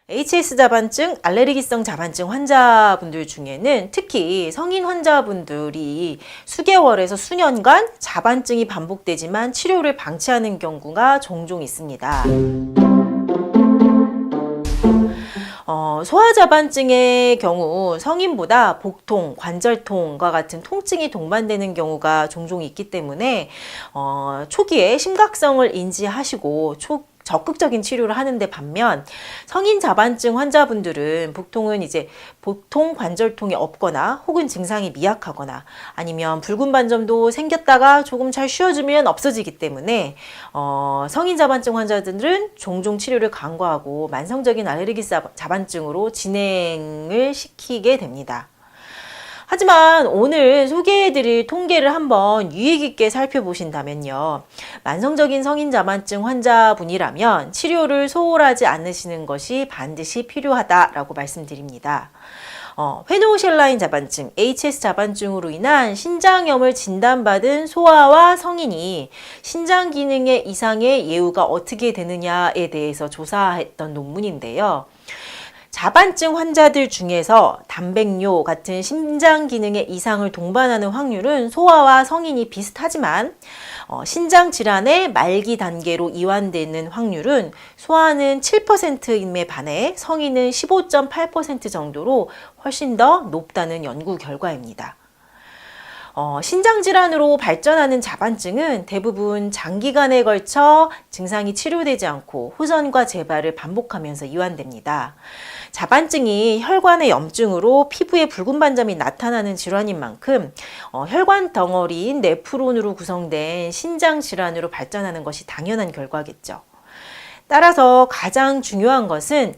HS 자반증, 알레르기성 자반증 환자분들 중에는 특히 성인 환자분들이 수개월에서 수년간 자반증이 반복되지만 치료를 방치하는 경우가 종종 있습니다. 소아자반증의 경우 성인보다 복통, 관절통과 같은 통증이 동반되는 경우가 종종 있기 때문에 초기에 심각성을 인지하시고 적극적인 치료를 하는데 반면 성인 자반증 환자분들은 복통은 이제 복통, 관절통이 없거나 혹은 증상이 미약하거나 아니면 붉은 반점도 생겼다가 조금 잘 쉬어주면 없어지기 때문에 성인 자반증 환자들은 종종 치료를 간과하고 만성적인 알레르기 자반증으로 진행을 시키게 됩니다. 하지만 오늘 소개해드릴 통계를 한번 유익 있게 살펴보신다면요. 만성적인 성인 자반증 환자분이라면 치료를 소홀하지 않으시는 것이 반드시 필요하다라고 말씀드립니다. 페노실라인 자반증, HS 자반증으로 인한 신장염을 진단받은 소아와 성인이 신장 기능의 이상의 예후가 어떻게 되느냐에 대해서 조사했던 논문인데요. 자반증 환자들 중에서 단백뇨 같은 심장 기능의 이상을 동반하는 확률은 소아와 성인이 비슷하지만 신장 질환의 말기 단계로 이완되는 확률은 소아는 7%임에 반해 성인은 15.8% 정도로 훨씬 더 높다는 연구 결과입니다. 신장질환으로 발전하는 자반증은 대부분 장기간에 걸쳐 증상이 치료되지 않고 호전과 재발을 반복하면서 이완됩니다. 자반증이 혈관의 염증으로 피부에 붉은 반점이 나타나는 질환인 만큼 혈관 덩어리인 네프론으로 구성된 신장질환으로 발전하는 것이 당연한 결과겠죠. 따라서 가장 중요한 것은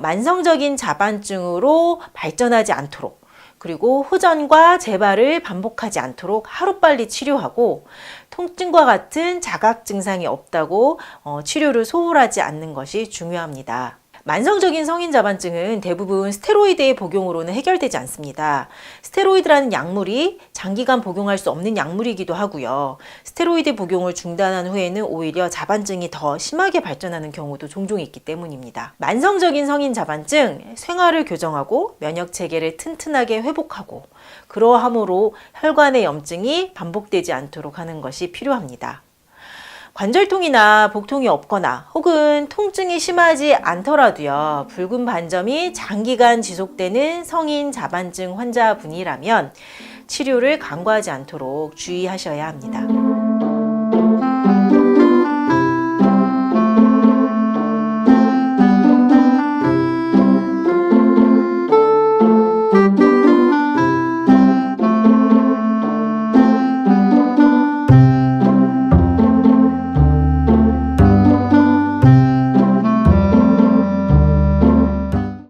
만성적인 자반증으로 발전하지 않도록 그리고 호전과 재발을 반복하지 않도록 하루빨리 치료하고 통증과 같은 자각 증상이 없다고 치료를 소홀하지 않는 것이 중요합니다. 만성적인 성인 자반증은 대부분 스테로이드의 복용으로는 해결되지 않습니다. 스테로이드라는 약물이 장기간 복용할 수 없는 약물이기도 하고요. 스테로이드 복용을 중단한 후에는 오히려 자반증이 더 심하게 발전하는 경우도 종종 있기 때문입니다. 만성적인 성인 자반증, 생활을 교정하고 면역 체계를 튼튼하게 회복하고 그러함으로 혈관의 염증이 반복되지 않도록 하는 것이 필요합니다. 관절통이나 복통이 없거나 혹은 통증이 심하지 않더라도요. 붉은 반점이 장기간 지속되는 성인 자반증 환자분이라면 치료를 간과하지 않도록 주의하셔야 합니다.